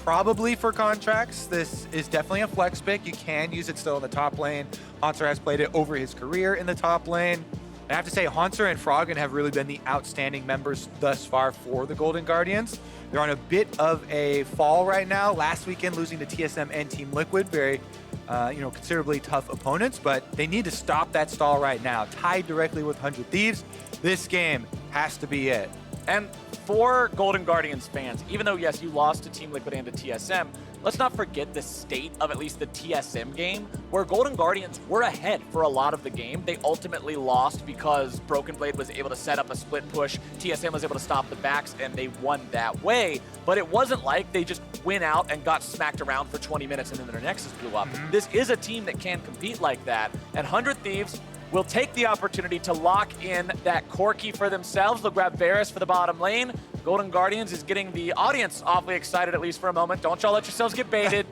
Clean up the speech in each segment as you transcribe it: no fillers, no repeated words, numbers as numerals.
probably for Contractz. This is definitely a flex pick. You can use it still in the top lane. Hauntzer has played it over his career in the top lane. I have to say, Hauntzer and Froggen have really been the outstanding members thus far for the Golden Guardians. They're on a bit of a fall right now. Last weekend, losing to TSM and Team Liquid, very, considerably tough opponents, but they need to stop that stall right now. Tied directly with 100 Thieves, this game has to be it. And for Golden Guardians fans, even though, yes, you lost to Team Liquid and to TSM, let's not forget the state of at least the TSM game, where Golden Guardians were ahead for a lot of the game. They ultimately lost because Broken Blade was able to set up a split push, TSM was able to stop the backs, and they won that way. But it wasn't like they just went out and got smacked around for 20 minutes and then their Nexus blew up. This is a team that can compete like that, and 100 Thieves will take the opportunity to lock in that Corki for themselves. They'll grab Varus for the bottom lane. Golden Guardians is getting the audience awfully excited, at least for a moment. Don't y'all let yourselves get baited.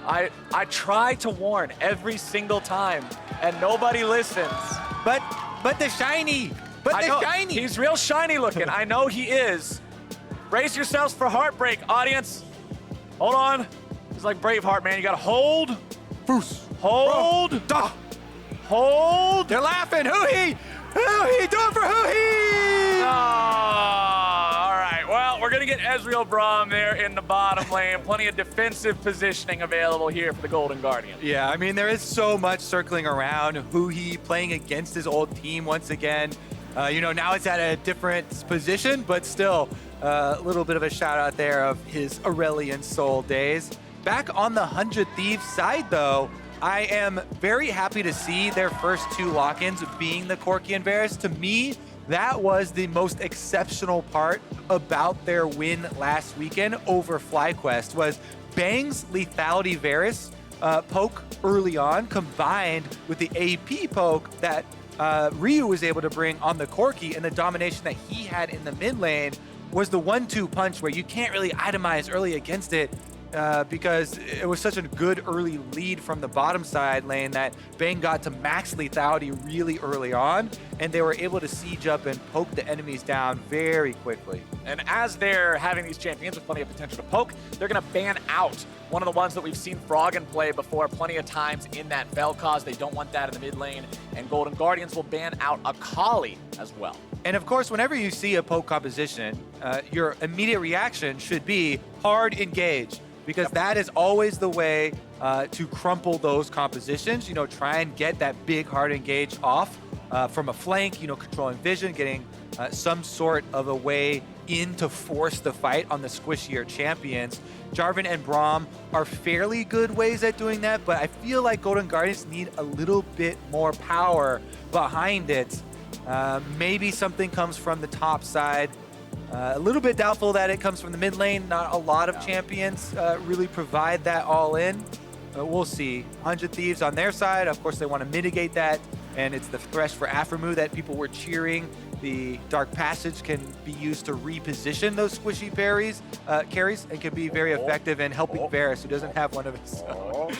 I try to warn every single time, and nobody listens. But the shiny, shiny. He's real shiny looking. I know he is. Brace yourselves for heartbreak, audience. Hold on. It's like Braveheart, man. You gotta hold. Foos. Hold. Hold. They're laughing. Huhi! Huhi! Do it for Huhi! Oh, all right. Well, we're going to get Ezreal Braum there in the bottom lane. Plenty of defensive positioning available here for the Golden Guardian. Yeah, I mean, there is so much circling around. Huhi playing against his old team once again. Now it's at a different position, but still a little bit of a shout out there of his Aurelion Soul days. Back on the 100 Thieves side, though, I am very happy to see their first two lock-ins being the Corki and Varus. To me, that was the most exceptional part about their win last weekend over FlyQuest, was Bang's lethality Varus poke early on, combined with the AP poke that Ryu was able to bring on the Corki, and the domination that he had in the mid lane was the 1-2 punch where you can't really itemize early against it. Because it was such a good early lead from the bottom side lane that Bang got to max lethality really early on, and they were able to siege up and poke the enemies down very quickly. And as they're having these champions with plenty of potential to poke, they're going to ban out one of the ones that we've seen Froggen play before plenty of times in that Vel'Koz. They don't want that in the mid lane, and Golden Guardians will ban out Akali as well. And of course, whenever you see a poke composition, your immediate reaction should be hard engage, because that is always the way to crumple those compositions. Try and get that big hard engage off from a flank, controlling vision, getting some sort of a way in to force the fight on the squishier champions. Jarvan and Braum are fairly good ways at doing that, but I feel like Golden Guardians need a little bit more power behind it. Maybe something comes from the top side. A little bit doubtful that it comes from the mid lane. Not a lot of champions really provide that all in. We'll see. 100 Thieves on their side, of course, they want to mitigate that, and it's the Thresh for Aphromoo that people were cheering. The Dark Passage can be used to reposition those squishy carries, and can be very effective in helping Varus, who doesn't have one of his own.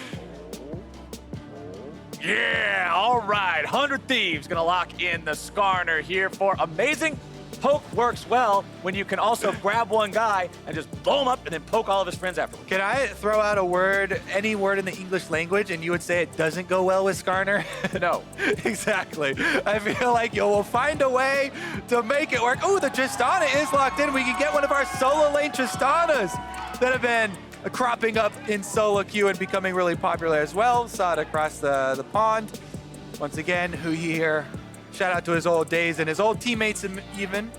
Yeah, all right. 100 Thieves going to lock in the Skarner here for amazing. Poke works well when you can also grab one guy and just blow him up and then poke all of his friends afterwards. Can I throw out a word, any word in the English language, and you would say it doesn't go well with Skarner? No. Exactly. I feel like you will find a way to make it work. Oh, the Tristana is locked in. We can get one of our solo lane Tristanas that have been cropping up in solo queue and becoming really popular as well. Saw it across the pond. Once again, Huhi here. Shout out to his old days and his old teammates even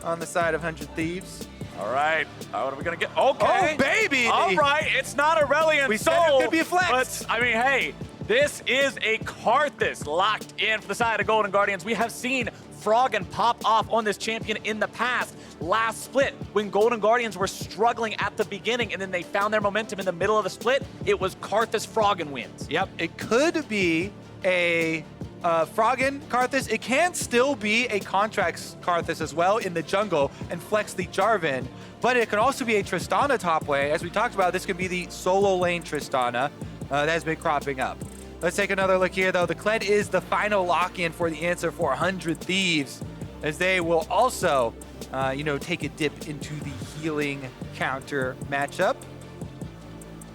on the side of 100 Thieves. All right. What are we going to get? Okay. Oh, baby. All right. It's not Aurelion We Soul. said it could be a flex. But, I mean, hey, this is a Karthus locked in for the side of Golden Guardians. We have seen Froggen pop off on this champion in the past. Last split, when Golden Guardians were struggling at the beginning and then they found their momentum in the middle of the split, it was Karthus Froggen wins. Yep. It could be a Froggen Karthus. It can still be a Contractz Karthus as well in the jungle and flex the Jarvan, but it can also be a Tristana top lane. As we talked about, this could be the solo lane Tristana that has been cropping up. Let's take another look here, though. The Kled is the final lock-in for the answer for 100 Thieves, as they will also, take a dip into the healing counter matchup.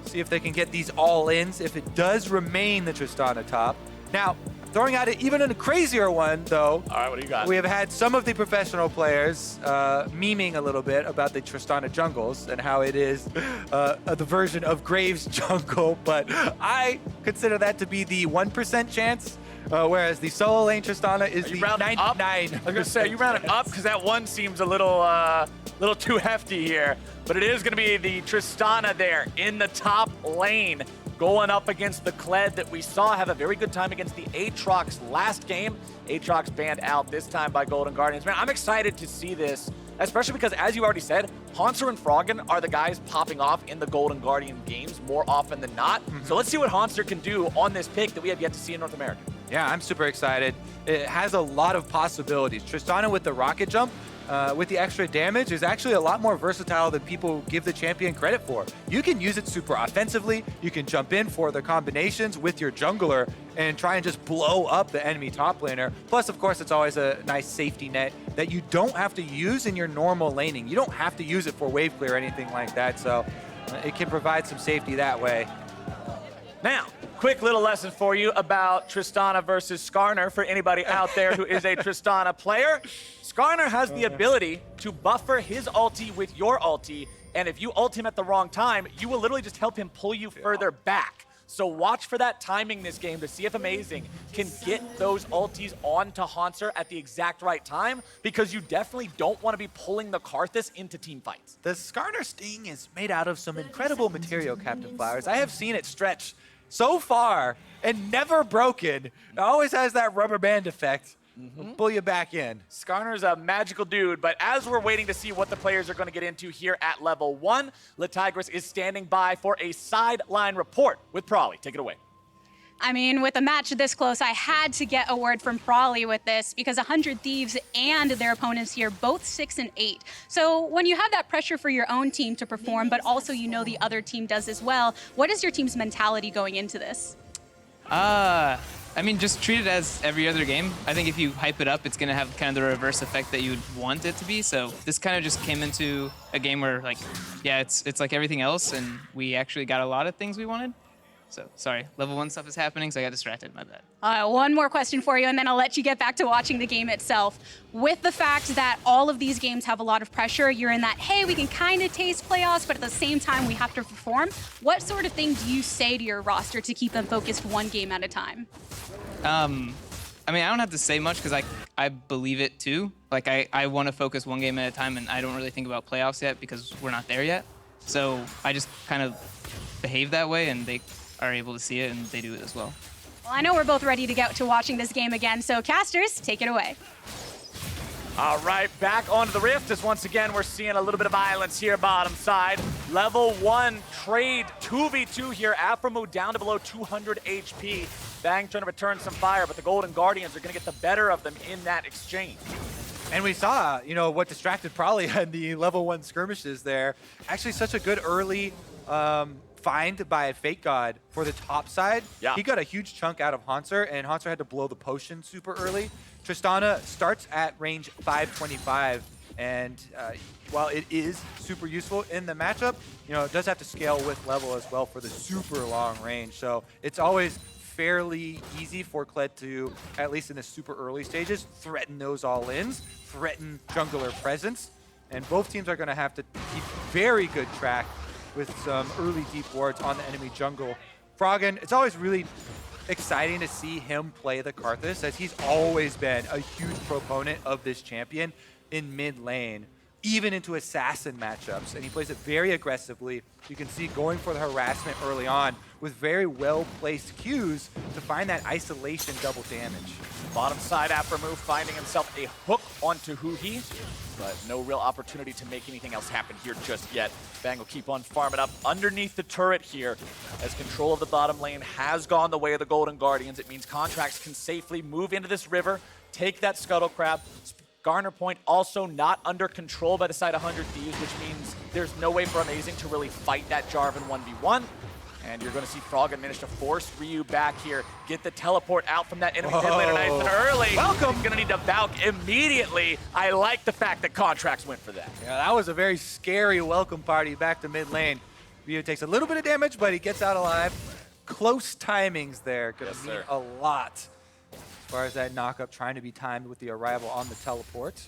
See if they can get these all-ins if it does remain the Tristana top. Now, throwing out even a crazier one, though. All right, what do you got? We have had some of the professional players memeing a little bit about the Tristana jungles and how it is the version of Graves jungle, but I consider that to be the 1% chance, whereas the solo lane Tristana is the 99%. I was gonna say, you round it up because that one seems a little too hefty here, but it is gonna be the Tristana there in the top lane, going up against the Kled that we saw have a very good time against the Aatrox last game. Aatrox banned out this time by Golden Guardians. Man, I'm excited to see this, especially because, as you already said, Hauntzer and Froggen are the guys popping off in the Golden Guardian games more often than not. So let's see what Hauntzer can do on this pick that we have yet to see in North America. Yeah, I'm super excited. It has a lot of possibilities. Tristana with the rocket jump, with the extra damage, is actually a lot more versatile than people give the champion credit for. You can use it super offensively. You can jump in for the combinations with your jungler and try and just blow up the enemy top laner. Plus, of course, it's always a nice safety net that you don't have to use in your normal laning. You don't have to use it for wave clear or anything like that, so it can provide some safety that way. Now, quick little lesson for you about Tristana versus Skarner for anybody out there who is a Tristana player. Skarner has the ability to buffer his ulti with your ulti, and if you ult him at the wrong time, you will literally just help him pull you further back. So watch for that timing this game to see if Amazing can get those ultis onto Hauntzer at the exact right time, because you definitely don't want to be pulling the Karthus into team fights. The Skarner Sting is made out of some incredible material, Captain Flowers. I have seen it stretch so far and never broken. It always has that rubber band effect. Pull you back in. Skarner's a magical dude, but as we're waiting to see what the players are going to get into here at level 1, Letigris is standing by for a sideline report with Prawley. Take it away. I mean, with a match this close, I had to get a word from Prawley with this because 100 Thieves and their opponents here, both 6 and 8. So when you have that pressure for your own team to perform, but also you know the other team does as well, what is your team's mentality going into this? I mean, just treat it as every other game. I think if you hype it up, it's going to have kind of the reverse effect that you would want it to be. So this kind of just came into a game where, like, yeah, it's like everything else, and we actually got a lot of things we wanted. So, sorry, level 1 stuff is happening, so I got distracted, my bad. One more question for you, and then I'll let you get back to watching the game itself. With the fact that all of these games have a lot of pressure, you're in that, hey, we can kind of taste playoffs, but at the same time, we have to perform. What sort of thing do you say to your roster to keep them focused one game at a time? I mean, I don't have to say much because I believe it too. Like, I want to focus one game at a time, and I don't really think about playoffs yet because we're not there yet. So I just kind of behave that way, and they are able to see it, and they do it as well. Well, I know we're both ready to get to watching this game again, so casters, take it away. All right, back onto the Rift as once again we're seeing a little bit of violence here bottom side. Level 1 trade 2v2 here. Aphromoo down to below 200 HP. Bang trying to return some fire, but the Golden Guardians are going to get the better of them in that exchange. And we saw, you know, what distracted probably in the level 1 skirmishes there. Actually, such a good early find by FakeGod for the top side. Yeah. He got a huge chunk out of Hauntzer, and Hauntzer had to blow the potion super early. Tristana starts at range 525, and while it is super useful in the matchup, you know, it does have to scale with level as well for the super long range. So it's always fairly easy for Kled to, at least in the super early stages, threaten those all-ins, threaten jungler presence, and both teams are going to have to keep very good track with some early deep wards on the enemy jungle. Froggen, it's always really exciting to see him play the Karthus, as he's always been a huge proponent of this champion in mid lane, even into assassin matchups, and he plays it very aggressively. You can see going for the harassment early on with very well-placed Qs to find that isolation double damage. Bottom side, Aphromoo finding himself a hook onto Huhi, but no real opportunity to make anything else happen here just yet. Bang will keep on farming up underneath the turret here, as control of the bottom lane has gone the way of the Golden Guardians. It means Contractz can safely move into this river, take that Scuttle Crab. Skarner point also not under control by the side of 100 Thieves, which means there's no way for Amazing to really fight that Jarvan 1v1. And you're going to see Froggen manage to force Ryu back here, get the teleport out from that enemy mid laner nice and early. Welcome. He's going to need to Valk immediately. I like the fact that Contractz went for that. Yeah, that was a very scary welcome party back to mid lane. Ryu takes a little bit of damage, but he gets out alive. Close timings there. Gonna Yes, mean sir. a lot as far as that knockup trying to be timed with the arrival on the teleport.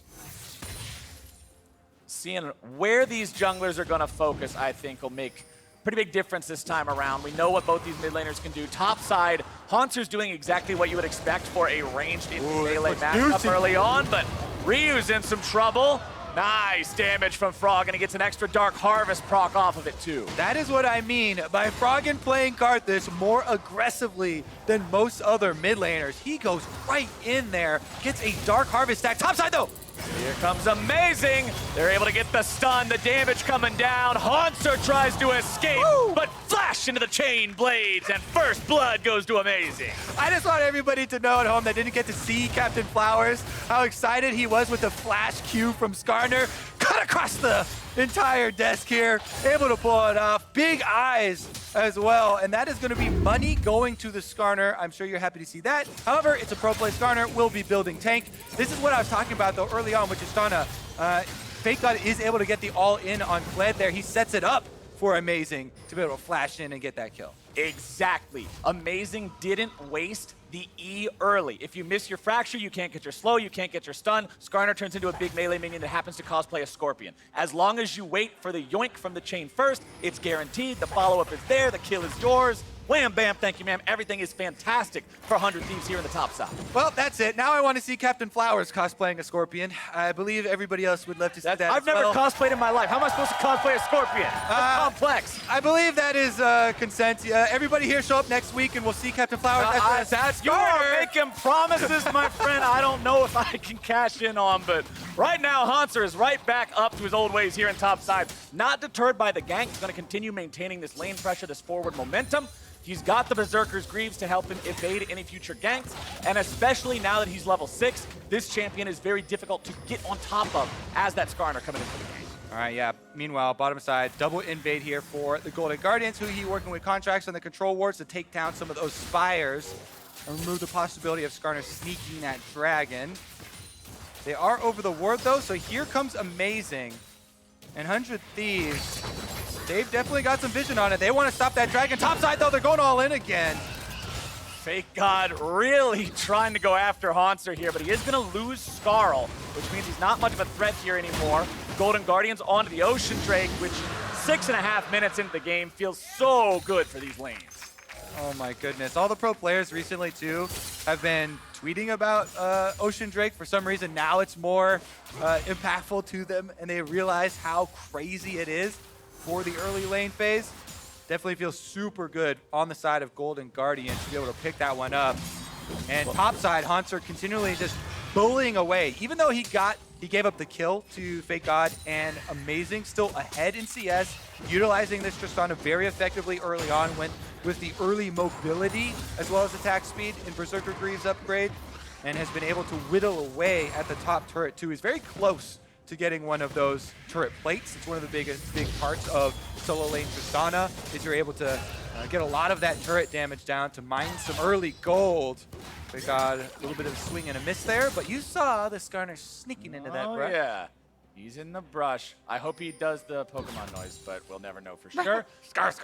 Seeing where these junglers are going to focus, I think, will make a pretty big difference this time around. We know what both these mid laners can do. Top side, Hauntzer's doing exactly what you would expect for a ranged melee matchup early on, but Ryu's in some trouble. Nice damage from Froggen, and he gets an extra Dark Harvest proc off of it too. That is what I mean by Froggen playing Karthus more aggressively than most other mid laners. He goes right in there, gets a Dark Harvest stack. Topside though! Here comes Amazing. They're able to get the stun, the damage coming down. Hauntzer tries to escape, but flash into the chain blades, and first blood goes to Amazing. I just want everybody to know at home that didn't get to see Captain Flowers, how excited he was with the flash Q from Skarner. Cut across the entire desk here, able to pull it off. Big eyes as well, and that is going to be money going to the Skarner. I'm sure you're happy to see that. However, it's a pro play Skarner, will be building tank. This is what I was talking about though early on with Tristana. FakeGod is able to get the all-in on Kled there. He sets it up for Amazing to be able to flash in and get that kill. Exactly. Amazing didn't waste the E early. If you miss your fracture, you can't get your slow, you can't get your stun. Skarner turns into a big melee minion that happens to cosplay a Scorpion. As long as you wait for the yoink from the chain first, it's guaranteed. The follow-up is there, the kill is yours. Wham, bam, thank you, ma'am. Everything is fantastic for 100 Thieves here in the top side. Well, that's it. Now I want to see Captain Flowers cosplaying a Scorpion. I believe everybody else would love to see that I've as never well. cosplayed in my life. How am I supposed to cosplay a Scorpion? That's complex. I believe that is consent. Everybody here show up next week and we'll see Captain Flowers. You are making promises, my friend. I don't know if I can cash in on, but right now, Hauntzer is right back up to his old ways here in top side. Not deterred by the gank. He's going to continue maintaining this lane pressure, this forward momentum. He's got the Berserker's Greaves to help him evade any future ganks, and especially now that he's level 6, this champion is very difficult to get on top of as that Skarner coming in for the gank. All right, yeah. Meanwhile, bottom side, double invade here for the Golden Guardians. Huhi working with Contractz on the control wards to take down some of those spires and remove the possibility of Skarner sneaking that dragon. They are over the ward though, so here comes Amazing. And 100 Thieves, they've definitely got some vision on it. They want to stop that dragon. Topside though, they're going all in again. FakeGod really trying to go after Hauntzer here, but he is going to lose Skarl, which means he's not much of a threat here anymore. Golden Guardians onto the Ocean Drake, which 6.5 minutes into the game feels so good for these lanes. Oh my goodness. All the pro players recently too have been tweeting about Ocean Drake. For some reason now it's more impactful to them and they realize how crazy it is for the early lane phase. Definitely feels super good on the side of Golden Guardians to be able to pick that one up. And topside, Hauntzer continually just bullying away. Even though he gave up the kill to FakeGod and Amazing, still ahead in CS, utilizing this Tristana very effectively early on with the early mobility as well as attack speed in Berserker Greaves upgrade, and has been able to whittle away at the top turret too. He's very close to getting one of those turret plates. It's one of the big parts of solo lane Tristana, is you're able to get a lot of that turret damage down to mine some early gold. They got a little bit of a swing and a miss there, but you saw the Skarner sneaking into that brush. Yeah, he's in the brush. I hope he does the Pokemon noise, but we'll never know for sure. Scar.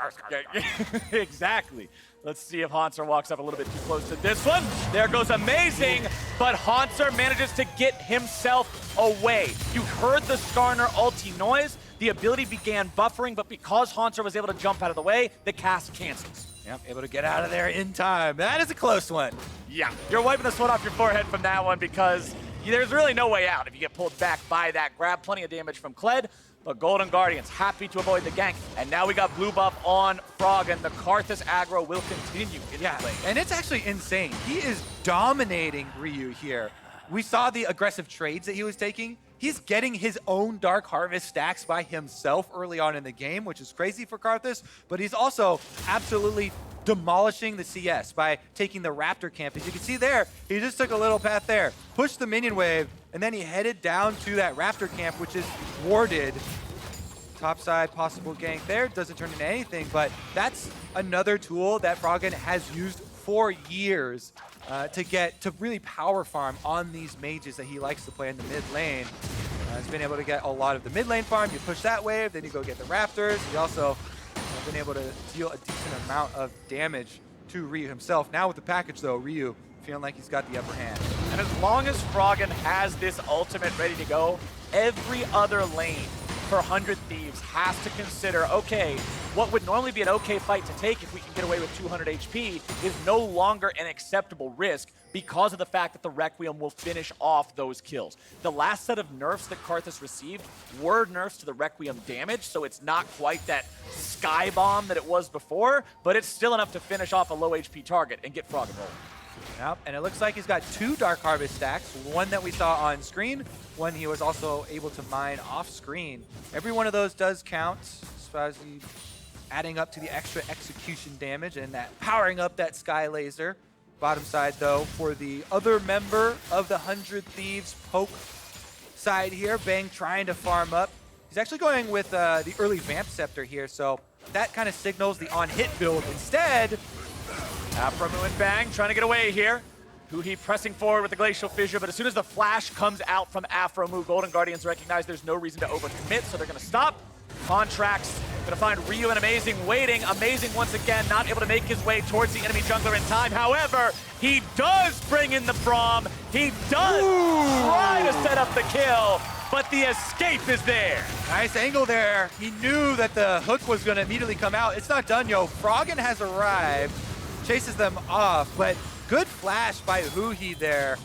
Exactly. Let's see if Hauntzer walks up a little bit too close to this one. There goes Amazing, but Hauntzer manages to get himself away. You heard the Skarner ulti noise. The ability began buffering, but because Hauntzer was able to jump out of the way, the cast cancels. Yep, able to get out of there in time. That is a close one. Yeah, you're wiping the sweat off your forehead from that one because there's really no way out if you get pulled back by that grab. Plenty of damage from Kled, but Golden Guardians happy to avoid the gank. And now we got blue buff on Froggen. The Karthus aggro will continue in the lane. And it's actually insane. He is dominating Ryu here. We saw the aggressive trades that he was taking. He's getting his own Dark Harvest stacks by himself early on in the game, which is crazy for Karthus, but he's also absolutely demolishing the CS by taking the Raptor camp. As you can see there, he just took a little path there, pushed the minion wave, and then he headed down to that Raptor camp, which is warded. Topside possible gank there, doesn't turn into anything, but that's another tool that Froggen has used for years to really power farm on these mages that he likes to play in the mid lane. He's been able to get a lot of the mid lane farm. You push that wave, then you go get the Raptors. You also been able to deal a decent amount of damage to Ryu himself. Now with the package though, Ryu feeling like he's got the upper hand. And as long as Froggen has this ultimate ready to go, every other lane for 100 Thieves has to consider, okay, what would normally be an okay fight to take if we can get away with 200 HP is no longer an acceptable risk because of the fact that the Requiem will finish off those kills. The last set of nerfs that Karthus received were nerfs to the Requiem damage, so it's not quite that sky bomb that it was before, but it's still enough to finish off a low HP target and get Froggen rolling. Yep, and it looks like he's got 2 Dark Harvest stacks, one that we saw on screen, one he was also able to mine off screen. Every one of those does count, as he adding up to the extra execution damage and that powering up that Sky Laser. Bottom side though, for the other member of the 100 Thieves poke side here, Bang trying to farm up. He's actually going with the early Vamp Scepter here, so that kind of signals the on-hit build. Instead, Aphromoo and Bang trying to get away here. Huhi pressing forward with the Glacial Fissure, but as soon as the flash comes out from Aphromoo, Golden Guardians recognize there's no reason to overcommit, so they're going to stop. Contractz gonna find Ryu and Amazing waiting. Amazing once again not able to make his way towards the enemy jungler in time. However, he does bring in the Braum. He does try to set up the kill, but the escape is there. Nice angle there. He knew that the hook was gonna immediately come out. It's not done, yo. Froggen has arrived, chases them off, but good flash by Huhi there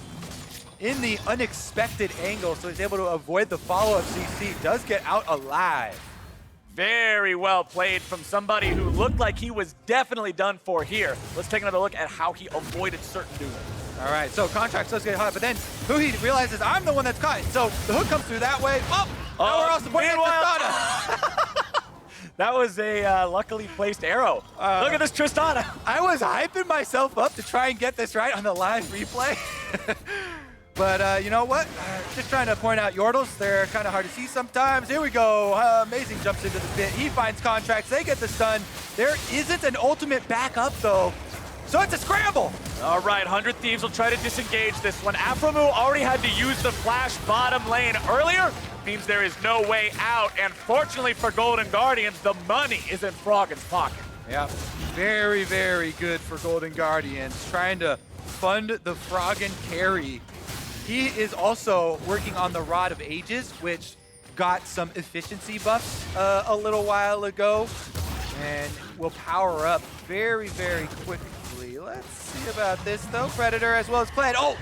in the unexpected angle, so he's able to avoid the follow-up CC. Does get out alive. Very well played from somebody who looked like he was definitely done for here. Let's take another look at how he avoided certain doom. All right, so Contractz does get hot, but then Huhi realizes I'm the one that's caught. So the hook comes through that way. Oh, nowhere else to point at Tristana. That was a luckily placed arrow. Look at this Tristana. I was hyping myself up to try and get this right on the live replay. But you know what? Just trying to point out Yordles. They're kind of hard to see sometimes. Here we go. Amazing jumps into the pit. He finds Contractz. They get the stun. There isn't an ultimate backup, though. So it's a scramble. All right, 100 Thieves will try to disengage this one. Aphromoo already had to use the flash bottom lane earlier. Means there is no way out. And fortunately for Golden Guardians, the money is in Froggen's pocket. Yeah, very, very good for Golden Guardians. Trying to fund the Froggen carry. He is also working on the Rod of Ages, which got some efficiency buffs a little while ago, and will power up very, very quickly. Let's see about this, though. Predator as well as Kled. Oh!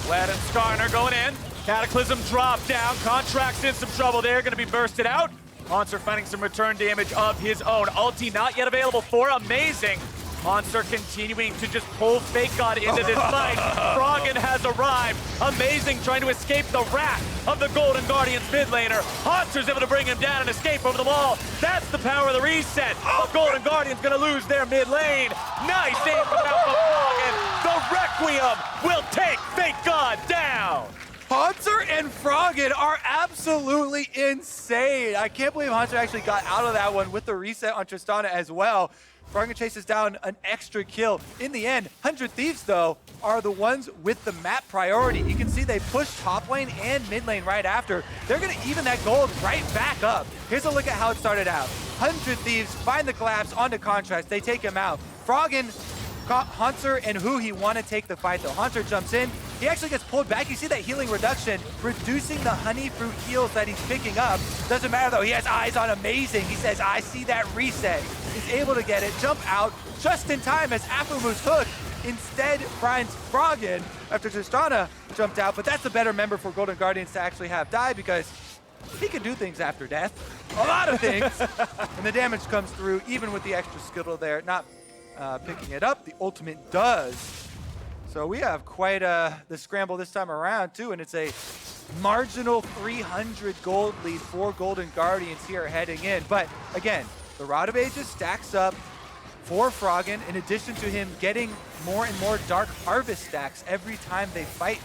Kled and Skarner going in. Cataclysm drop down. Contractz in some trouble there, going to be bursted out. Hauntzer finding some return damage of his own. Ulti not yet available for Amazing. Hauntzer continuing to just pull FakeGod into this fight. Froggen has arrived. Amazing trying to escape the wrath of the Golden Guardians mid laner. Hauntzer's able to bring him down and escape over the wall. That's the power of the reset. The Golden Guardians gonna lose their mid lane. Nice aim from Alpha Froggen. The Requiem will take FakeGod down. Hauntzer and Froggen are absolutely insane. I can't believe Hauntzer actually got out of that one with the reset on Tristana as well. Froggen chases down an extra kill. In the end, 100 Thieves, though, are the ones with the map priority. You can see they push top lane and mid lane right after. They're going to even that gold right back up. Here's a look at how it started out. 100 Thieves find the collapse onto Contractz. They take him out. Froggen, Hauntzer, and Huhi want to take the fight, though. Hauntzer jumps in. He actually gets pulled back. You see that healing reduction, reducing the honey fruit heals that he's picking up. Doesn't matter, though. He has eyes on Amazing. He says, I see that reset. He's able to get it, jump out just in time as Aphromoo's hook instead finds Froggen after Tristana jumped out. But that's the better member for Golden Guardians to actually have die because he can do things after death. A lot of things. And the damage comes through even with the extra skittle there. Not picking it up. The ultimate does. So we have quite the scramble this time around too, and it's a marginal 300 gold lead for Golden Guardians here heading in. But again, the Rod of Ages stacks up for Froggen in addition to him getting more and more Dark Harvest stacks every time they fight.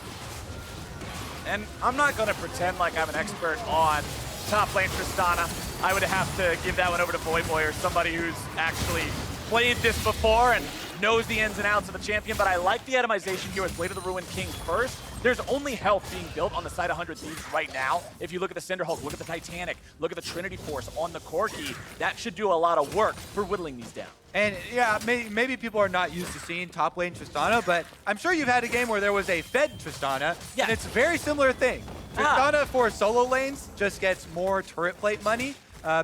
And I'm not going to pretend like I'm an expert on top lane Tristana. I would have to give that one over to Boy or somebody who's actually played this before and knows the ins and outs of the champion, but I like the atomization here with Blade of the Ruined King first. There's only health being built on the side of 100 Thieves right now. If you look at the Cinderhulk, look at the Titanic, look at the Trinity Force on the Corki, that should do a lot of work for whittling these down. And yeah, maybe people are not used to seeing top lane Tristana, but I'm sure you've had a game where there was a fed Tristana, Yeah. and it's a very similar thing. Tristana for solo lanes just gets more turret plate money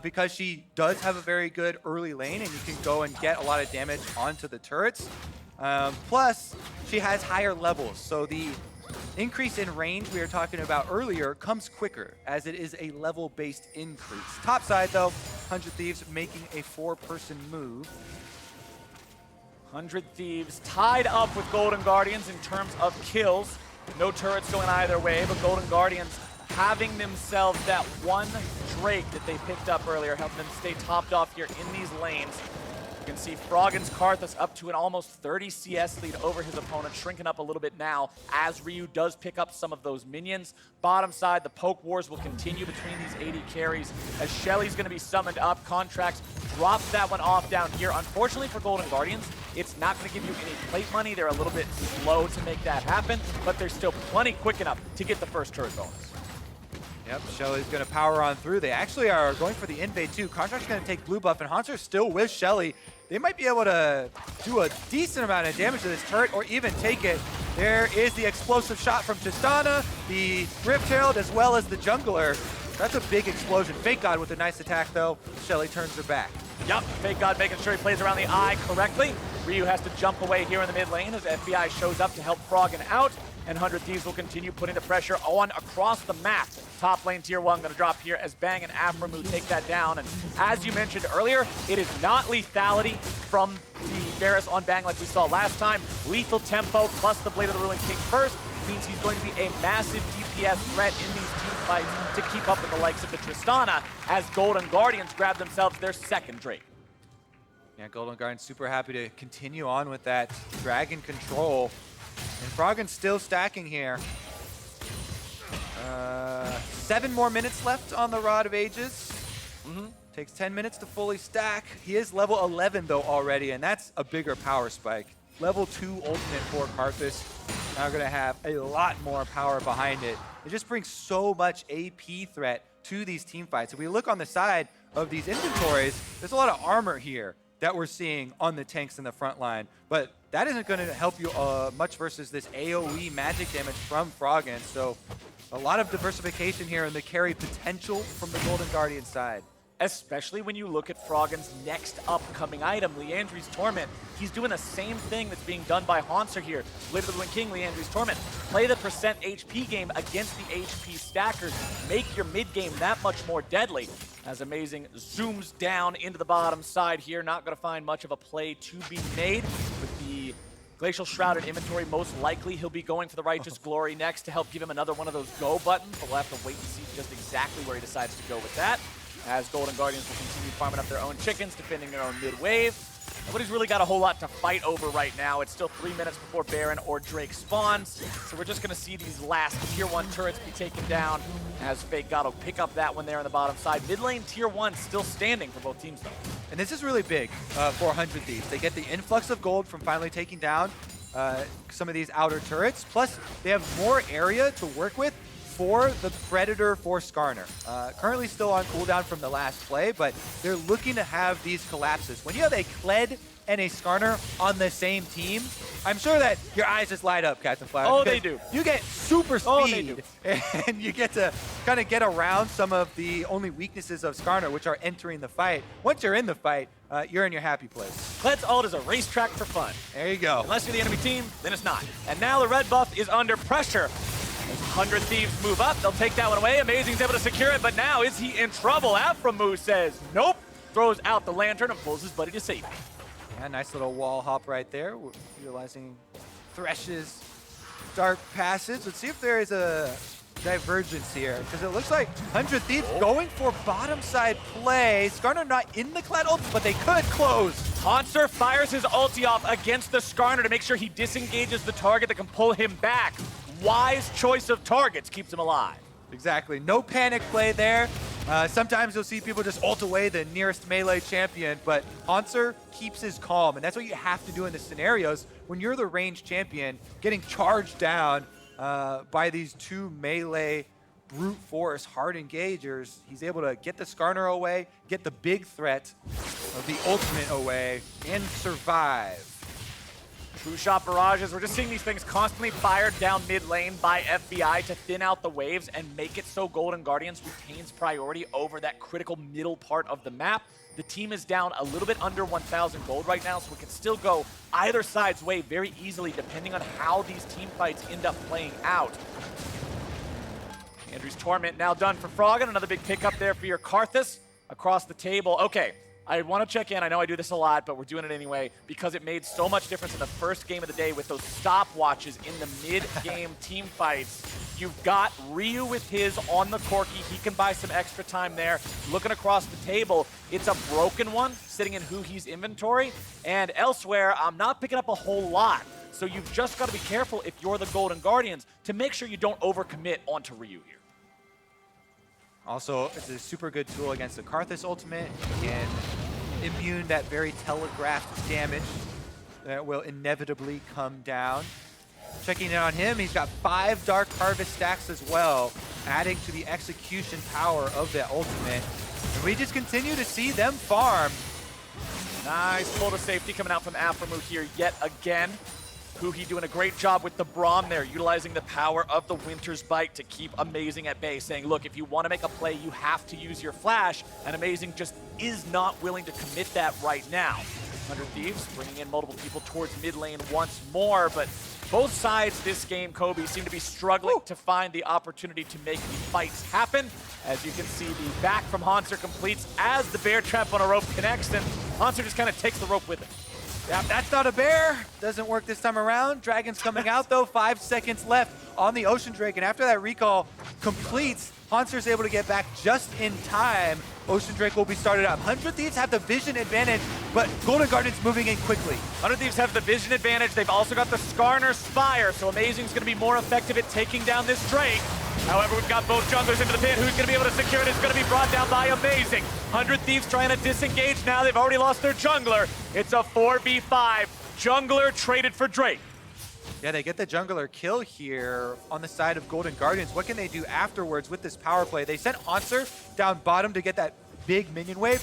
because she does have a very good early lane, and you can go and get a lot of damage onto the turrets. Plus, she has higher levels, so the increase in range we were talking about earlier comes quicker, as it is a level-based increase. Top side, though, 100 Thieves making a 4-person move. 100 Thieves tied up with Golden Guardians in terms of kills. No turrets going either way, but Golden Guardians having themselves that one Drake that they picked up earlier, helping them stay topped off here in these lanes. You can see Froggen's Karthus up to an almost 30 CS lead over his opponent, shrinking up a little bit now as Ryu does pick up some of those minions. Bottom side, the poke wars will continue between these AD carries as Shelly's going to be summoned up. Contractz drops that one off down here. Unfortunately for Golden Guardians, it's not going to give you any plate money. They're a little bit slow to make that happen, but they're still plenty quick enough to get the first turret bonus. Yep, Shelly's going to power on through. They actually are going for the invade too. Contract's going to take blue buff, and Hauntzer still with Shelly. They might be able to do a decent amount of damage to this turret or even take it. There is the explosive shot from Tristana, the Rift-Herald, as well as the jungler. That's a big explosion. FakeGod with a nice attack, though. Shelly turns her back. Yup, FakeGod making sure he plays around the eye correctly. Ryu has to jump away here in the mid lane as FBI shows up to help Froggen out. And 100 Thieves will continue putting the pressure on across the map. Top lane tier 1 going to drop here as Bang and Aphromoo take that down. And as you mentioned earlier, it is not lethality from the Varus on Bang like we saw last time. Lethal tempo plus the Blade of the Ruined King first means he's going to be a massive DPS threat in these team fights to keep up with the likes of the Tristana as Golden Guardians grab themselves their second Drake. Yeah, Golden Guardians super happy to continue on with that dragon control. And Froggen's still stacking here. 7 more minutes left on the Rod of Ages. Takes 10 minutes to fully stack. He is level 11 though already, and that's a bigger power spike. Level 2 ultimate for Karthus. Now gonna have a lot more power behind it. It just brings so much AP threat to these team fights. If we look on the side of these inventories, there's a lot of armor here that we're seeing on the tanks in the front line, but that isn't going to help you much versus this AoE magic damage from Froggen. So a lot of diversification here in the carry potential from the Golden Guardian side. Especially when you look at Froggen's next upcoming item, Liandry's Torment. He's doing the same thing that's being done by Hauntzer here. Blade of the Ruined King, Liandry's Torment. Play the percent HP game against the HP stackers. Make your mid game that much more deadly. As Amazing zooms down into the bottom side here. Not going to find much of a play to be made with the Glacial Shrouded inventory. Most likely he'll be going for the Righteous Glory next to help give him another one of those go buttons, but we'll have to wait and see just exactly where he decides to go with that. As Golden Guardians will continue farming up their own chickens, defending their own mid-wave. Nobody's really got a whole lot to fight over right now. It's still 3 minutes before Baron or Drake spawns, so we're just going to see these last Tier 1 turrets be taken down as FakeGod will pick up that one there on the bottom side. Mid lane Tier 1 still standing for both teams, though. And this is really big for 100 Thieves. They get the influx of gold from finally taking down some of these outer turrets, plus they have more area to work with for the Predator for Skarner. Currently still on cooldown from the last play, but they're looking to have these collapses. When you have a Kled and a Skarner on the same team, I'm sure that your eyes just light up, Captain Flower. Oh, they do. You get super speed, oh, they do. And you get to kind of get around some of the only weaknesses of Skarner, which are entering the fight. Once you're in the fight, you're in your happy place. Kled's ult is a racetrack for fun. There you go. Unless you're the enemy team, then it's not. And now the red buff is under pressure. As 100 Thieves move up, they'll take that one away. Amazing's able to secure it, but now is he in trouble? Aphromoo says nope, throws out the lantern and pulls his buddy to safety. Yeah, nice little wall hop right there. We're utilizing Thresh's dark passage. Let's see if there is a divergence here, because it looks like 100 Thieves going for bottom side play. Skarner not in the Kled ult, but they could close. Hauntzer fires his ulti off against the Skarner to make sure he disengages the target that can pull him back. Wise choice of targets keeps him alive. Exactly. No panic play there. Sometimes you'll see people just ult away the nearest melee champion, but Hauntzer keeps his calm, and that's what you have to do in the scenarios when you're the ranged champion, getting charged down by these two melee brute force hard engagers. He's able to get the Skarner away, get the big threat of the ultimate away, and survive. True shot barrages. We're just seeing these things constantly fired down mid lane by FBI to thin out the waves and make it so Golden Guardians retains priority over that critical middle part of the map. The team is down a little bit under 1,000 gold right now, so we can still go either side's way very easily depending on how these team fights end up playing out. Andrew's Torment now done for Froggen. Another big pickup there for your Karthus across the table. Okay, I want to check in. I know I do this a lot, but we're doing it anyway because it made so much difference in the first game of the day with those stopwatches in the mid-game team fights. You've got Ryu with his on the Corki. He can buy some extra time there. Looking across the table, it's a broken one sitting in Huhi's inventory. And elsewhere, I'm not picking up a whole lot. So you've just got to be careful if you're the Golden Guardians to make sure you don't overcommit onto Ryu here. Also, it's a super good tool against the Karthus ultimate. You can immune that very telegraphed damage that will inevitably come down. Checking in on him, he's got 5 Dark Harvest stacks as well, adding to the execution power of that ultimate. And we just continue to see them farm. Nice pull to safety coming out from Aphromoo here yet again. Huhi doing a great job with the Braum there, utilizing the power of the Winter's Bite to keep Amazing at bay, saying, look, if you want to make a play, you have to use your flash, and Amazing just is not willing to commit that right now. 100 Thieves bringing in multiple people towards mid lane once more, but both sides this game, Kobe, seem to be struggling to find the opportunity to make the fights happen. As you can see, the back from Hauntzer completes as the bear trap on a rope connects, and Hauntzer just kind of takes the rope with it. Yeah, that's not a bear. Doesn't work this time around. Dragon's coming out though. 5 seconds left on the Ocean Drake. And after that recall completes, Hauntzer's able to get back just in time. Ocean Drake will be started up. 100 Thieves have the vision advantage, but Golden Guardians moving in quickly. 100 Thieves have the vision advantage. They've also got the Skarner Spire, so Amazing's going to be more effective at taking down this Drake. However, we've got both junglers into the pit. Who's going to be able to secure it? It's going to be brought down by Amazing. 100 Thieves trying to disengage now. They've already lost their jungler. It's a 4v5. Jungler traded for Drake. Yeah, they get the jungler kill here on the side of Golden Guardians. What can they do afterwards with this power play? They sent Hauntzer down bottom to get that big minion wave.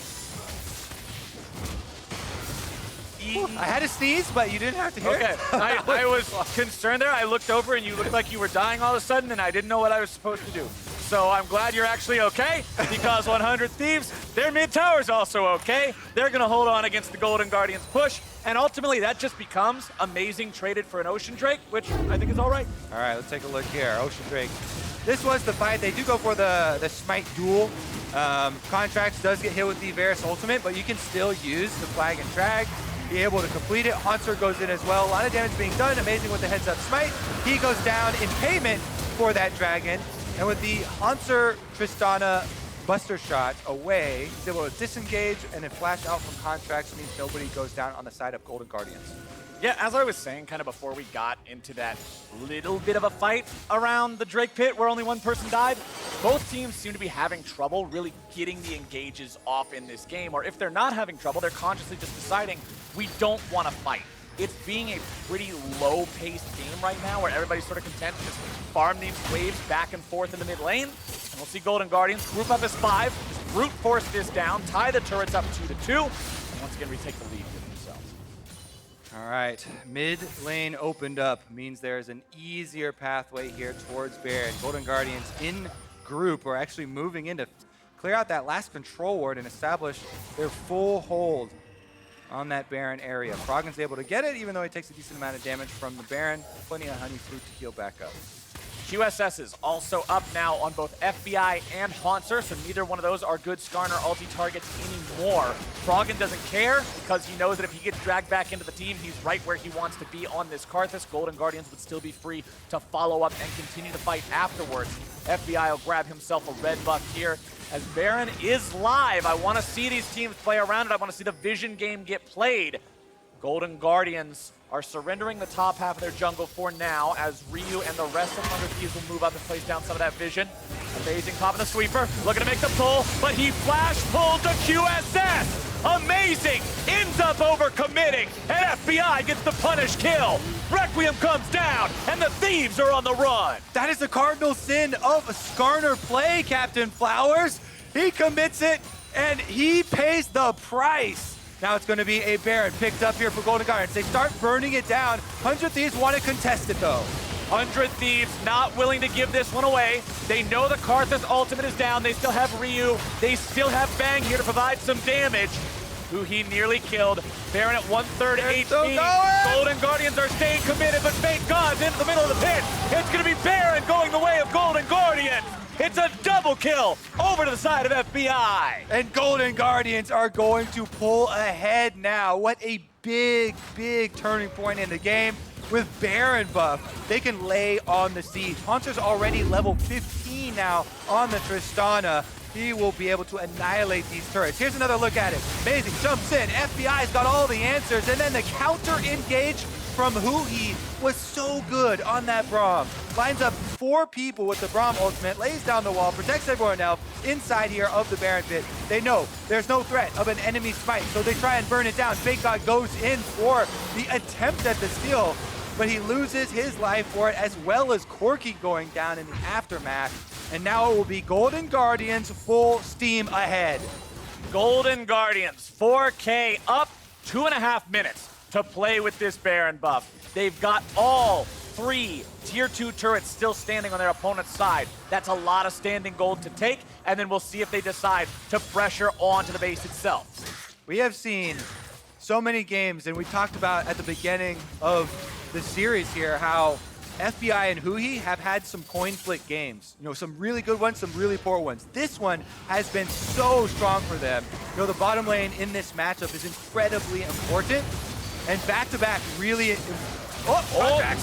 I had to sneeze, but you didn't have to hear it. I was concerned there. I looked over and you looked like you were dying all of a sudden, and I didn't know what I was supposed to do. So I'm glad you're actually okay, because 100 Thieves, their mid tower's also okay. They're going to hold on against the Golden Guardians push, and ultimately that just becomes Amazing traded for an Ocean Drake, which I think is all right. All right, let's take a look here. Ocean Drake. This was the fight. They do go for the Smite duel. Contractz does get hit with the Varus ultimate, but you can still use the flag and drag, be able to complete it. Hauntzer goes in as well. A lot of damage being done. Amazing with the heads up smite. He goes down in payment for that dragon. And with the Hauntzer Tristana Buster Shot away, he's able to disengage, and then flash out from Contractz means nobody goes down on the side of Golden Guardians. Yeah, as I was saying kind of before we got into that little bit of a fight around the Drake pit where only one person died, both teams seem to be having trouble really getting the engages off in this game. Or if they're not having trouble, they're consciously just deciding we don't want to fight. It's being a pretty low-paced game right now where everybody's sort of content to just farm these waves back and forth in the mid lane. And we'll see Golden Guardians group up as 5, just brute force this down, tie the turrets up 2-2, and once again retake the lead for themselves. All right, mid lane opened up means there's an easier pathway here towards Baron. Golden Guardians in group are actually moving in to clear out that last control ward and establish their full hold on that Baron area. Froggen's able to get it, even though he takes a decent amount of damage from the Baron. Plenty of honey fruit to heal back up. QSS is also up now on both FBI and Hauntzer, so neither one of those are good Skarner ulti targets anymore. Froggen doesn't care because he knows that if he gets dragged back into the team, he's right where he wants to be on this Karthus. Golden Guardians would still be free to follow up and continue to fight afterwards. FBI will grab himself a red buff here as Baron is live. I want to see these teams play around it. I want to see the vision game get played. Golden Guardians are surrendering the top half of their jungle for now, as Ryu and the rest of 100 Thieves will move up and place down some of that vision. Amazing pop in the sweeper, looking to make the pull, but he flash pulled to QSS! Amazing! Ends up overcommitting, and FBI gets the punish kill. Requiem comes down, and the Thieves are on the run. That is the cardinal sin of a Skarner play, Captain Flowers. He commits it, and he pays the price. Now it's going to be a Baron picked up here for Golden Guardians. They start burning it down. 100 Thieves want to contest it, though. 100 Thieves not willing to give this one away. They know the Karthus ultimate is down. They still have Ryu. They still have Bang here to provide some damage. Huhi nearly killed. Baron at 1/3 HP. Golden Guardians are staying committed, but FakeGod's into the middle of the pit. It's going to be Baron going the way of Golden Guardians. It's a double kill over to the side of FBI. And Golden Guardians are going to pull ahead now. What a big, big turning point in the game. With Baron buff, they can lay on the siege. Hauntzer's already level 15 now on the Tristana. He will be able to annihilate these turrets. Here's another look at it. Amazing, jumps in. FBI's got all the answers, and then the counter engage from Huhi was so good on that Braum. Lines up 4 people with the Braum ultimate, lays down the wall, protects everyone else inside here of the Baron pit. They know there's no threat of an enemy smite, so they try and burn it down. FakeGod goes in for the attempt at the steal, but he loses his life for it, as well as Corki going down in the aftermath. And now it will be Golden Guardians full steam ahead. Golden Guardians, 4K up, 2.5 minutes to play with this Baron buff. They've got all 3 tier 2 turrets still standing on their opponent's side. That's a lot of standing gold to take, and then we'll see if they decide to pressure onto the base itself. We have seen so many games, and we talked about at the beginning of the series here how FBI and Huhi have had some coin flip games. You know, some really good ones, some really poor ones. This one has been so strong for them. You know, the bottom lane in this matchup is incredibly important. And back-to-back really...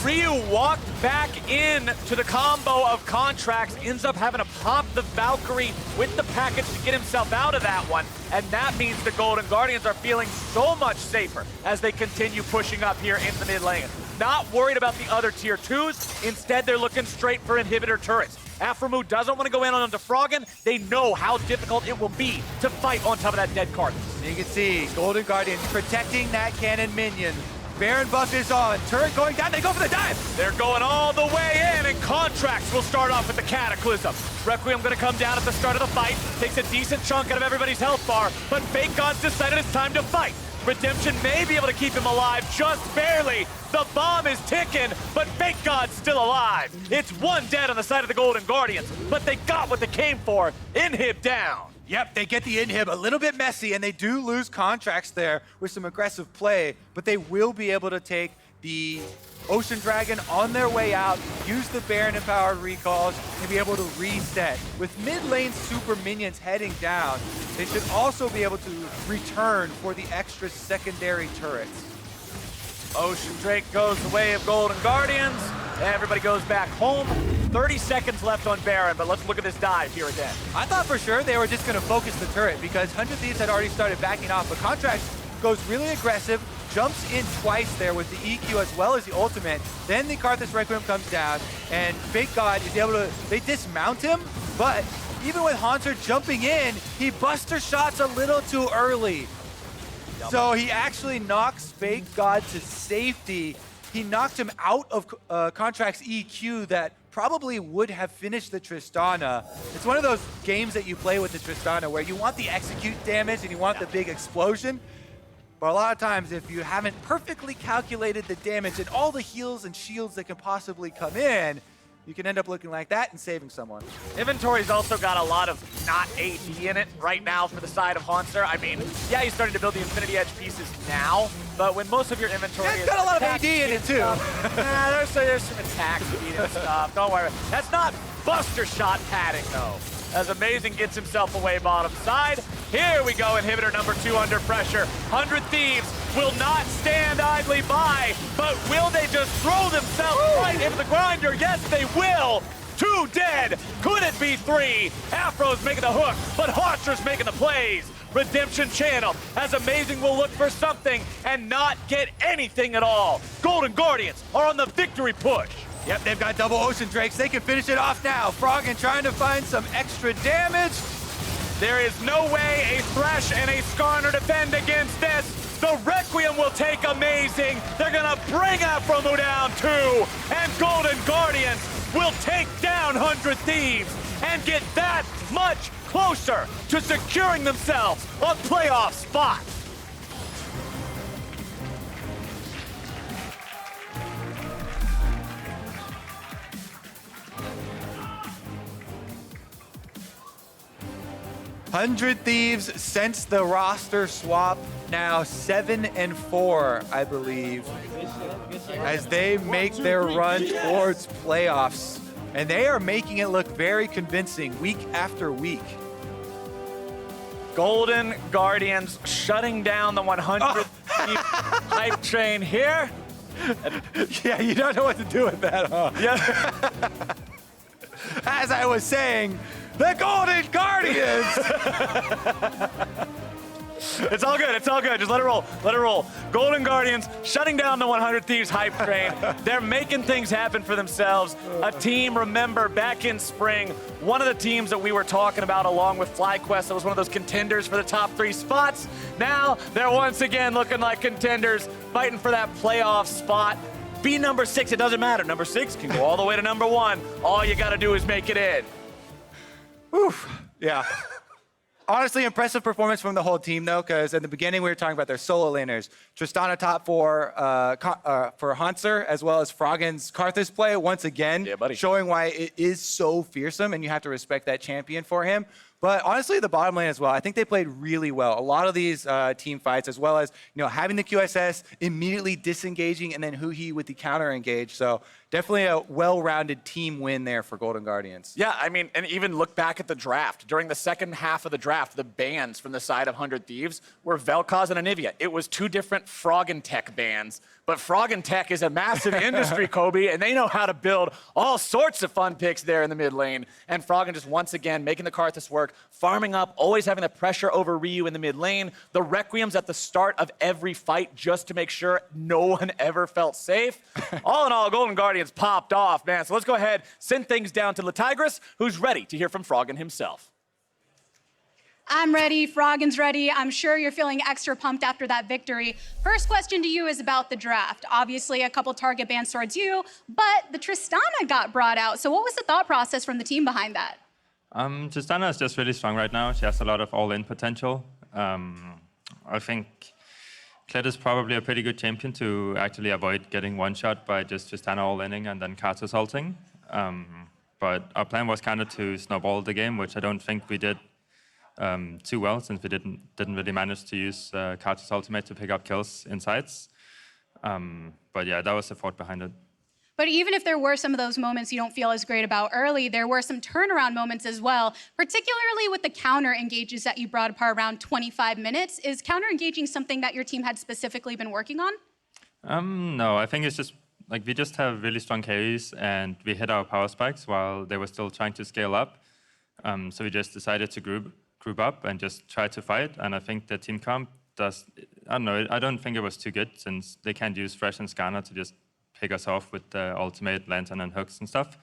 Ryu walked back in to the combo of Contractz, ends up having to pop the Valkyrie with the package to get himself out of that one. And that means the Golden Guardians are feeling so much safer as they continue pushing up here in the mid lane. Not worried about the other tier 2s. Instead, they're looking straight for inhibitor turrets. Aphromoo doesn't want to go in onto Froggen. They know how difficult it will be to fight on top of that dead Karthus. You can see Golden Guardians protecting that cannon minion. Baron buff is on. Turret going down. They go for the dive. They're going all the way in, and Contractz will start off with the Cataclysm. Requiem going to come down at the start of the fight. Takes a decent chunk out of everybody's health bar, but FakeGod's decided it's time to fight. Redemption may be able to keep him alive just barely. The bomb is ticking, but FakeGod's still alive. It's 1 dead on the side of the Golden Guardians, but they got what they came for. Inhib down. Yep, they get the inhib a little bit messy, and they do lose Contractz there with some aggressive play, but they will be able to take the Ocean Dragon on their way out, use the Baron-empowered recalls, and be able to reset. With mid-lane super minions heading down, they should also be able to return for the extra secondary turrets. Ocean Drake goes the way of Golden Guardians. Everybody goes back home. 30 seconds left on Baron, but let's look at this dive here again. I thought for sure they were just going to focus the turret because 100 Thieves had already started backing off, but Contractz goes really aggressive, jumps in twice there with the EQ as well as the ultimate. Then the Karthus Requiem comes down, and FakeGod is able to, they dismount him, but even with Hauntzer jumping in, he buster shots a little too early. So he actually knocks FakeGod to safety. He knocked him out of Contractz EQ that probably would have finished the Tristana. It's one of those games that you play with the Tristana where you want the execute damage and you want the big explosion. But a lot of times, if you haven't perfectly calculated the damage and all the heals and shields that can possibly come in, you can end up looking like that and saving someone. Inventory's also got a lot of not AD in it right now for the side of Hauntzer. I mean, yeah, he's starting to build the Infinity Edge pieces now, but when most of your inventory It's got a lot of AD in it too. There's some attack speed and stuff. Don't worry. That's not buster shot padding though. As Amazing gets himself away bottom side. Here we go, inhibitor number 2 under pressure. 100 Thieves will not stand idly by, but will they just throw themselves right into the grinder? Yes, they will. 2 dead. Could it be 3? Afro's making the hook, but Hauntzer's making the plays. Redemption Channel, as Amazing will look for something and not get anything at all. Golden Guardians are on the victory push. Yep, they've got double Ocean Drakes. They can finish it off now. Froggen trying to find some extra damage. There is no way a Thresh and a Skarner defend against this. The Requiem will take Amazing. They're gonna bring Aphromoo down too. And Golden Guardians will take down 100 Thieves and get that much closer to securing themselves a playoff spot. Hundred Thieves since the roster swap, now 7-4, I believe, as they make their run towards playoffs. And they are making it look very convincing week after week. Golden Guardians shutting down the 100 Thief hype train here. Yeah, you don't know what to do with that, huh? Yeah. As I was saying, the Golden Guardians! It's all good, it's all good. Just let it roll, let it roll. Golden Guardians shutting down the 100 Thieves hype train. They're making things happen for themselves. A team, remember, back in spring, one of the teams that we were talking about along with FlyQuest that was one of those contenders for the top 3 spots. Now they're once again looking like contenders, fighting for that playoff spot. Be number 6, it doesn't matter. Number 6 can go all the way to number 1. All you gotta do is make it in. Oof, yeah. Honestly, impressive performance from the whole team, though, because in the beginning we were talking about their solo laners. Tristana top 4 for Hauntzer, as well as Froggen's Karthus play, once again, showing why it is so fearsome, and you have to respect that champion for him. But honestly, the bottom lane as well, I think they played really well. A lot of these team fights, as well as having the QSS, immediately disengaging, and then Huhi with the counter engage. So definitely a well-rounded team win there for Golden Guardians. Yeah, I mean, and even look back at the draft. During the second half of the draft, the bans from the side of 100 Thieves were Vel'Koz and Anivia. It was 2 different Froggen Tech bans. But Froggen Tech is a massive industry, Kobe, and they know how to build all sorts of fun picks there in the mid lane. And Froggen just once again making the Karthus work, farming up, always having the pressure over Ryu in the mid lane. The Requiems at the start of every fight just to make sure no one ever felt safe. All in all, Golden Guardians popped off, man. So let's go ahead, send things down to Tigris, who's ready to hear from Froggen himself. I'm ready, Froggen's ready. I'm sure you're feeling extra pumped after that victory. First question to you is about the draft. Obviously, a couple target bans towards you, but the Tristana got brought out. So what was the thought process from the team behind that? Tristana is just really strong right now. She has a lot of all-in potential. I think Kled is probably a pretty good champion to actually avoid getting one-shot by just Tristana all-inning and then Karthus ulting. But our plan was kind of to snowball the game, which I don't think we did too well, since we didn't really manage to use Karthus ultimate to pick up kills in sides. But yeah, that was the thought behind it. But even if there were some of those moments you don't feel as great about early, there were some turnaround moments as well, particularly with the counter engages that you brought apart around 25 minutes. Is counter engaging something that your team had specifically been working on? No, I think it's just like we just have really strong carries and we hit our power spikes while they were still trying to scale up. So we just decided to group up and just try to fight. And I think the team comp does, I don't know, I don't think it was too good since they can't use Thresh and Skarner to just pick us off with the ultimate, lantern, and hooks and stuff.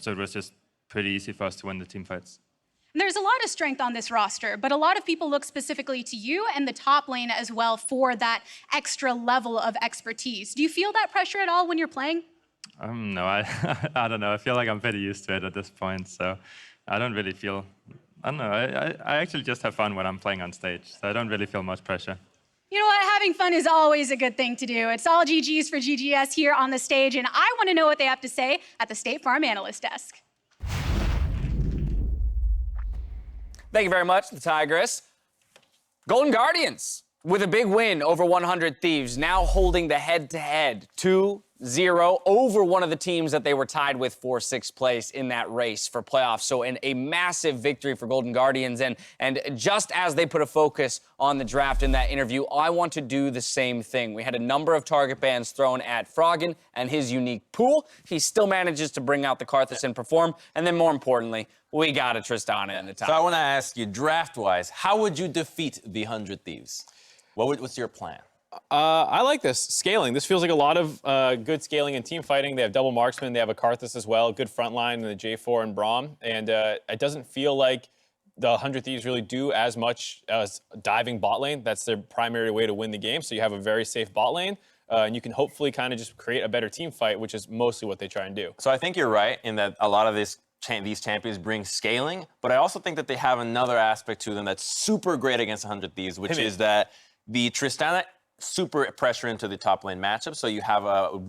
So it was just pretty easy for us to win the team fights. There's a lot of strength on this roster, but a lot of people look specifically to you and the top lane as well for that extra level of expertise. Do you feel that pressure at all when you're playing? No, I don't know. I feel like I'm pretty used to it at this point, so I don't really feel, I don't know. I actually just have fun when I'm playing on stage, so I don't really feel much pressure. You know what? Having fun is always a good thing to do. It's all GGs for GGS here on the stage, and I want to know what they have to say at the State Farm Analyst Desk. Thank you very much, the Tigris. Golden Guardians with a big win over 100 Thieves, now holding the head-to-head 2-0 1-0 over one of the teams that they were tied with for 6th place in that race for playoffs. So a massive victory for Golden Guardians. And just as they put a focus on the draft in that interview, I want to do the same thing. We had a number of target bans thrown at Froggen and his unique pool. He still manages to bring out the Karthus and perform. And then more importantly, we got a Tristana in the top. So I want to ask you, draft-wise, how would you defeat the 100 Thieves? What's your plan? I like this scaling. This feels like a lot of good scaling and team fighting. They have double marksman. They have a Karthus as well. Good front line in the J4 and Braum. And it doesn't feel like the 100 Thieves really do as much as diving bot lane. That's their primary way to win the game. So you have a very safe bot lane. And you can hopefully kind of just create a better team fight, which is mostly what they try and do. So I think you're right in that a lot of these champions bring scaling. But I also think that they have another aspect to them that's super great against 100 Thieves, which is that the Tristana super pressure into the top lane matchup, so you have a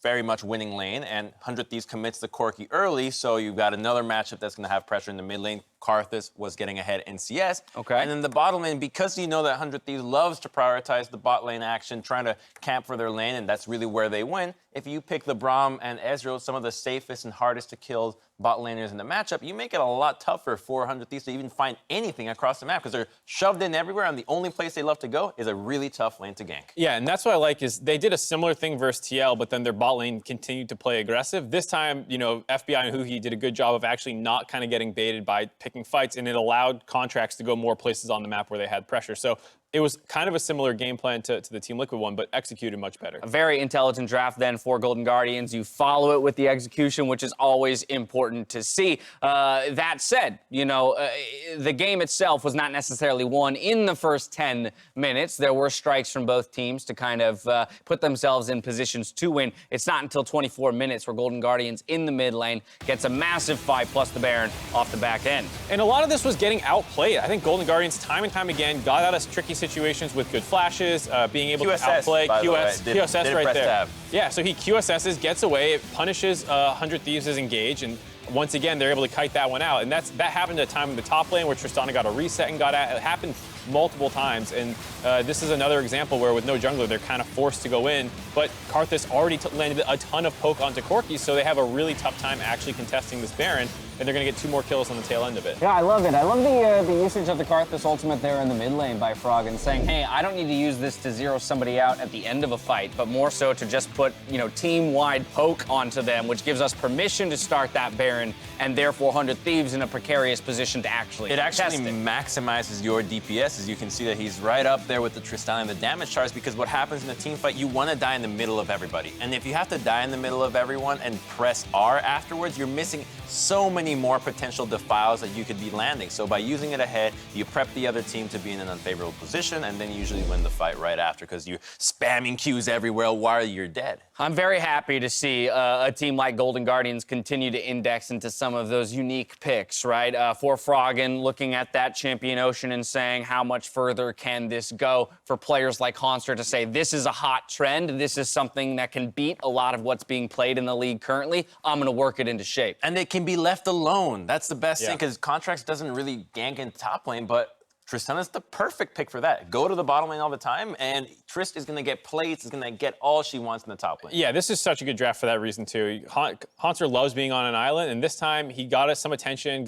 very much winning lane, and 100 Thieves commits the Corki early, so you've got another matchup that's going to have pressure in the mid lane. Karthus was getting ahead in CS. Okay. And then the bottom lane, because you know that 100 Thieves loves to prioritize the bot lane action, trying to camp for their lane, and that's really where they win. If you pick the Braum and Ezreal, some of the safest and hardest to kill bot laners in the matchup, you make it a lot tougher for 100 Thieves to even find anything across the map because they're shoved in everywhere, and the only place they love to go is a really tough lane to gank. Yeah, and that's what I like is they did a similar thing versus TL, but then their bot lane continued to play aggressive. This time, you know, FBI and Huhi did a good job of actually not kind of getting baited by picking fights, and it allowed Contractz to go more places on the map where they had pressure. So it was kind of a similar game plan to the Team Liquid one, but executed much better. A very intelligent draft then for Golden Guardians. You follow it with the execution, which is always important to see. That said, you know, the game itself was not necessarily won in the first 10 minutes. There were strikes from both teams to kind of put themselves in positions to win. It's not until 24 minutes where Golden Guardians in the mid lane gets a massive fight plus the Baron off the back end. And a lot of this was getting outplayed. I think Golden Guardians time and time again got out of tricky situations with good flashes, being able to outplay. QSS right there. Tab. Yeah, so he QSS's, gets away, it punishes 100 Thieves' engage, and once again, they're able to kite that one out. And that happened at a time in the top lane where Tristana got a reset and got at. It happened multiple times, and this is another example where with no jungler, they're kind of forced to go in, but Karthus already landed a ton of poke onto Corki, so they have a really tough time actually contesting this Baron, and they're going to get 2 more kills on the tail end of it. Yeah, I love it. I love the usage of the Karthus ultimate there in the mid lane by Froggen, saying, hey, I don't need to use this to zero somebody out at the end of a fight, but more so to just put, you know, team-wide poke onto them, which gives us permission to start that Baron, and therefore 100 Thieves in a precarious position to actually test it. it. Maximizes your DPS, as you can see that he's right up there with the Tristana and the damage charge, because what happens in a team fight, you want to die in the middle of everybody. And if you have to die in the middle of everyone and press R afterwards, you're missing so many more potential defiles that you could be landing. So by using it ahead, you prep the other team to be in an unfavorable position, and then you usually win the fight right after because you're spamming Qs everywhere while you're dead. I'm very happy to see a team like Golden Guardians continue to index into some of those unique picks, right? For Froggen, looking at that Champion Ocean and saying how much further can this go? For players like Hauntzer to say this is a hot trend, this is something that can beat a lot of what's being played in the league currently, I'm going to work it into shape. And they can be left alone. That's the best thing, because Contractz doesn't really gank in top lane, but Tristana's the perfect pick for that. Go to the bottom lane all the time, and Trist is going to get plates, is going to get all she wants in the top lane. Yeah, this is such a good draft for that reason, too. Hauntzer loves being on an island, and this time he got us some attention,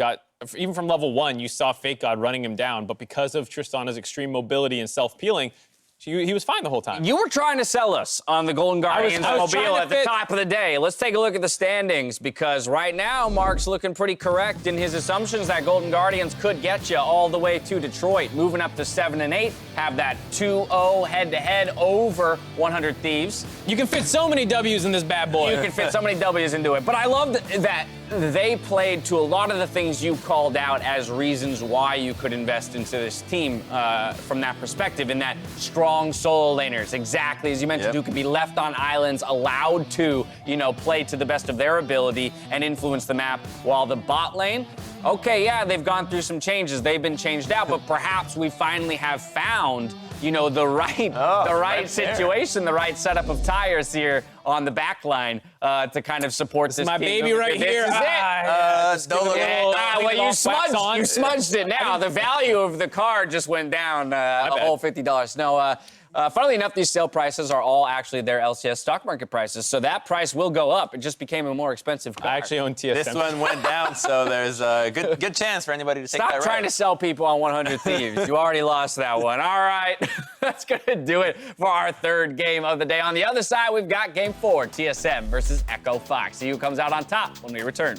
even from level 1, you saw FakeGod running him down, but because of Tristana's extreme mobility and self-peeling, he was fine the whole time. You were trying to sell us on the Golden Guardians mobile at the top of the day. Let's take a look at the standings, because right now, Mark's looking pretty correct in his assumptions that Golden Guardians could get you all the way to Detroit, moving up to 7 and 8, have that 2-0 head-to-head over 100 Thieves. You can fit so many W's in this bad boy. You can fit so many W's into it. But I love that they played to a lot of the things you called out as reasons why you could invest into this team from that perspective, in that strong solo laners, exactly as you mentioned, who could be left on islands, allowed to, you know, play to the best of their ability and influence the map, while the bot lane, okay, yeah, they've gone through some changes, they've been changed out, but perhaps we finally have found, you know, the right situation, the right setup of tires here on the back line to kind of support this my team. baby right here. This is it. Well, you smudged it now. The value of the car just went down a whole $50. No, Funnily enough, these sale prices are all actually their LCS stock market prices, so that price will go up. It just became a more expensive car. I actually own TSM. This one went down, so there's a good chance for anybody to take that Stop trying to sell people on 100 Thieves. You already lost that one. All right, that's going to do it for our third game of the day. On the other side, we've got Game 4, TSM versus Echo Fox. See who comes out on top when we return.